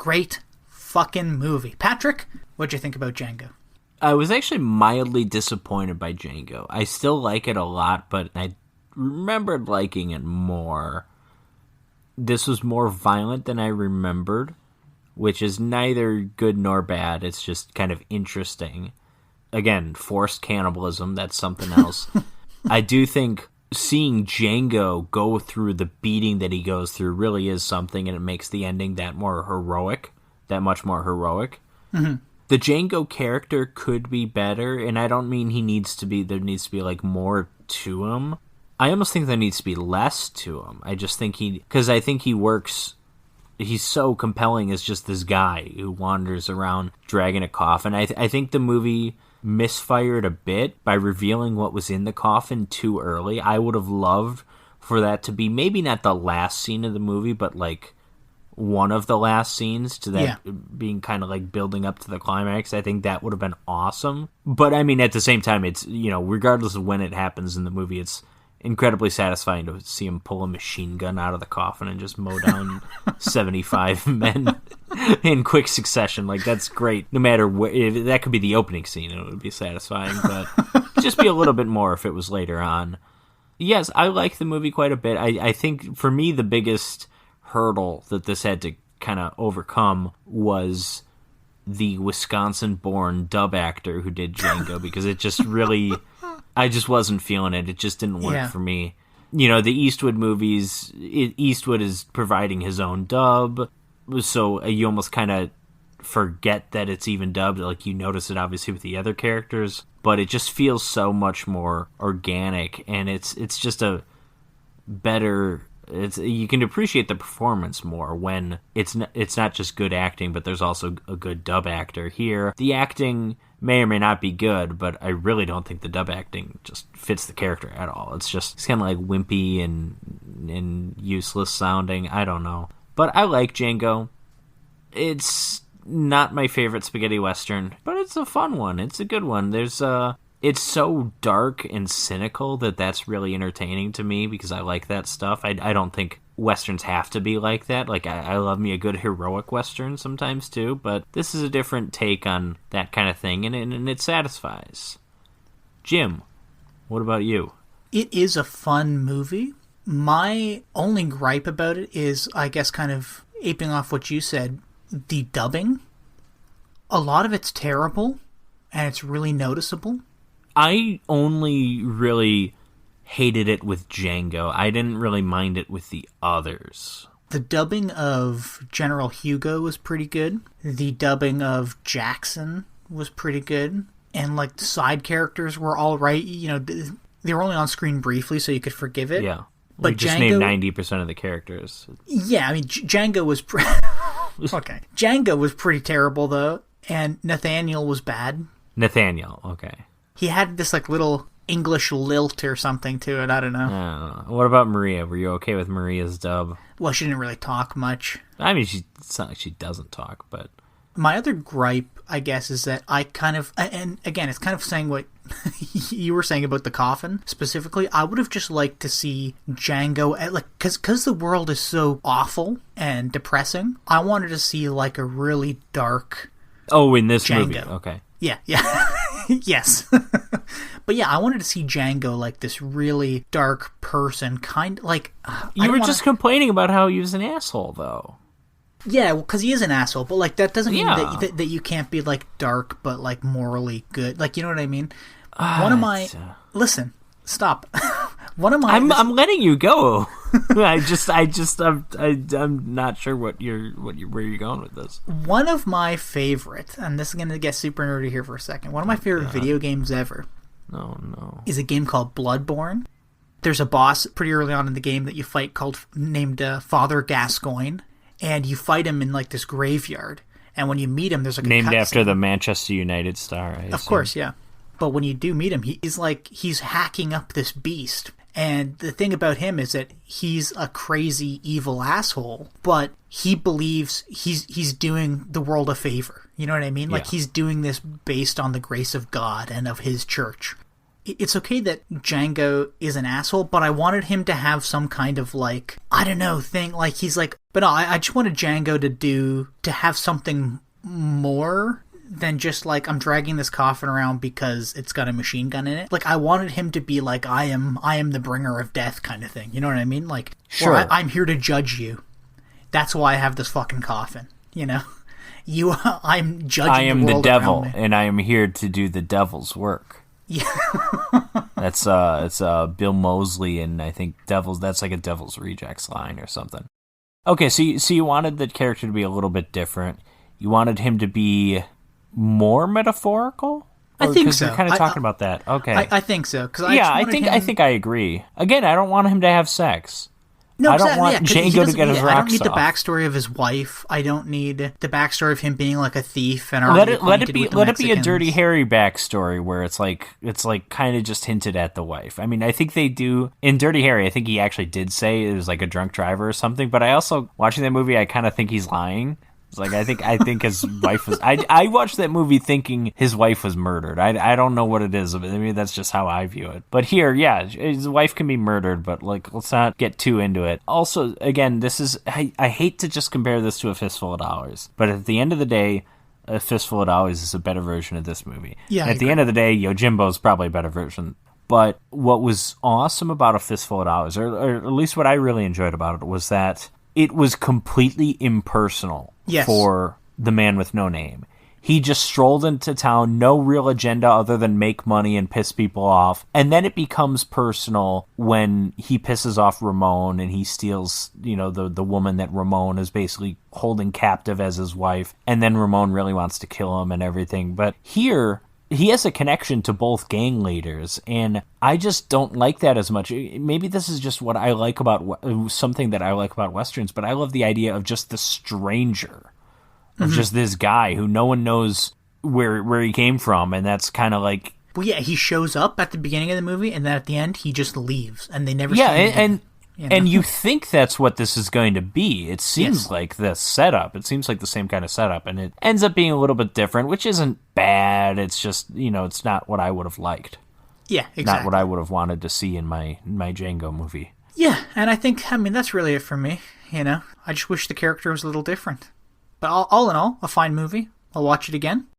great fucking movie. Patrick, what'd you think about Django? I was actually mildly disappointed by Django. I still like it a lot, but I remembered liking it more. This was more violent than I remembered, which is neither good nor bad. It's just kind of interesting. Again, forced cannibalism, that's something else. I do think seeing Django go through the beating that he goes through really is something, and it makes the ending that much more heroic. Mm-hmm. The Django character could be better, and I don't mean there needs to be like more to him. I almost think there needs to be less to him. I just think because I think he works, he's so compelling as just this guy who wanders around dragging a coffin. I think the movie misfired a bit by revealing what was in the coffin too early. I would have loved for that to be maybe not the last scene of the movie, but like one of the last scenes, to that being kind of like building up to the climax. I think that would have been awesome. But I mean, at the same time, it's, regardless of when it happens in the movie, it's incredibly satisfying to see him pull a machine gun out of the coffin and just mow down 75 men in quick succession. Like, that's great. No matter what, that could be the opening scene, it would be satisfying, but just be a little bit more if it was later on. Yes, I like the movie quite a bit. I think for me the biggest hurdle that this had to kind of overcome was the Wisconsin-born dub actor who did Django, because it just really, I just wasn't feeling it. It just didn't work for me. The Eastwood movies, Eastwood is providing his own dub, so you almost kind of forget that it's even dubbed. Like, you notice it obviously with the other characters, but it just feels so much more organic, and it's just a better. You can appreciate the performance more when it's not just good acting, but there's also a good dub actor here. The acting may or may not be good, but I really don't think the dub acting just fits the character at all. It's kind of like wimpy and useless sounding. I don't know. But I like Django. It's not my favorite spaghetti western, but it's a fun one. It's a good one. It's so dark and cynical that's really entertaining to me, because I like that stuff. I don't think westerns have to be like that. Like, I love me a good heroic western sometimes too, but this is a different take on that kind of thing, and it satisfies. Jim, what about you? It is a fun movie. My only gripe about it is, I guess, kind of aping off what you said, the dubbing. A lot of it's terrible, and it's really noticeable. I only really hated it with Django. I didn't really mind it with the others. The dubbing of General Hugo was pretty good. The dubbing of Jackson was pretty good. And, like, the side characters were all right. They were only on screen briefly, so you could forgive it. Yeah. But we just named 90% of the characters. Yeah, I mean, Django was okay. Django was pretty terrible, though. And Nathaniel was bad. Nathaniel, okay. He had this, like, little English lilt or something to it. I don't know. What about Maria? Were you okay with Maria's dub? Well, she didn't really talk much. I mean, it's not like she doesn't talk, but... My other gripe, I guess, is that I kind of... And, again, it's kind of saying what you were saying about the coffin, specifically. I would have just liked to see Django... Because the world is so awful and depressing, I wanted to see, like, a really dark... Oh, in this Django. movie, okay. Yeah. Yes. But yeah, I wanted to see Django like this really dark person, kind of like... You were just complaining about how he was an asshole, though. Yeah, well, because he is an asshole, but like that doesn't mean that you can't be like dark, but like morally good. Like, you know what I mean? One of my... Listen, stop. One of my... I'm letting you go. I'm not sure where you're going with this. One of my favorite, and this is going to get super nerdy here for a second, one of my favorite video games ever is a game called Bloodborne. There's a boss pretty early on in the game that you fight named Father Gascoigne, and you fight him in like this graveyard, and when you meet him, there's like named after the Manchester United star, of course, yeah. But when you do meet him, he's hacking up this beast. And the thing about him is that he's a crazy, evil asshole, but he believes he's doing the world a favor. You know what I mean? Like, he's doing this based on the grace of God and of his church. It's okay that Django is an asshole, but I wanted him to have some kind of, like, I don't know, thing. Like, he's like, But no, I just wanted Django to have something more than just like, I'm dragging this coffin around because it's got a machine gun in it. Like, I wanted him to be like, I am the bringer of death kind of thing. You know what I mean? Like, sure, I'm here to judge you. That's why I have this fucking coffin. You know, I'm judging. I am the world the devil, around me. and I am here to do the devil's work. Yeah. That's it's Bill Moseley, and I think Devil's. That's like a Devil's Rejects line or something. Okay, so you wanted the character to be a little bit different. You wanted him to be more metaphorical. I think so. You're kind of talking about that. Okay, I think so. I think I agree. Again, I don't want him to have sex. No, I don't want Django to get his rocks off. I don't need the backstory of his wife. I don't need the backstory of him being like a thief and let it be a Dirty Harry backstory where it's like kind of just hinted at the wife. I mean, I think they do in Dirty Harry. I think he actually did say it was like a drunk driver or something. But I also, watching that movie, I kind of think he's lying. It's like I think his wife was. I watched that movie thinking his wife was murdered. I don't know what it is. I mean, that's just how I view it. But here, yeah, his wife can be murdered, but like, let's not get too into it. Also, again, this is I hate to just compare this to A Fistful of Dollars, but at the end of the day, A Fistful of Dollars is a better version of this movie. Yeah. And at the end of the day, Yojimbo's probably a better version. But what was awesome about A Fistful of Dollars, or at least what I really enjoyed about it, was that it was completely impersonal. Yes. For the man with no name. He just strolled into town, no real agenda other than make money and piss people off. And then it becomes personal when he pisses off Ramon and he steals, the woman that Ramon is basically holding captive as his wife. And then Ramon really wants to kill him and everything. But here, he has a connection to both gang leaders, and I just don't like that as much. Maybe this is just what I like about something that I like about Westerns, but I love the idea of just the stranger, of just this guy who no one knows where he came from, and that's kind of like... Well, yeah, he shows up at the beginning of the movie, and then at the end, he just leaves, and they never see him again. And you think that's what this is going to be. It seems like the setup. It seems like the same kind of setup. And it ends up being a little bit different, which isn't bad. It's just, it's not what I would have liked. Yeah, exactly. Not what I would have wanted to see in my Django movie. Yeah, and I think, that's really it for me. I just wish the character was a little different. But all in all, a fine movie. I'll watch it again.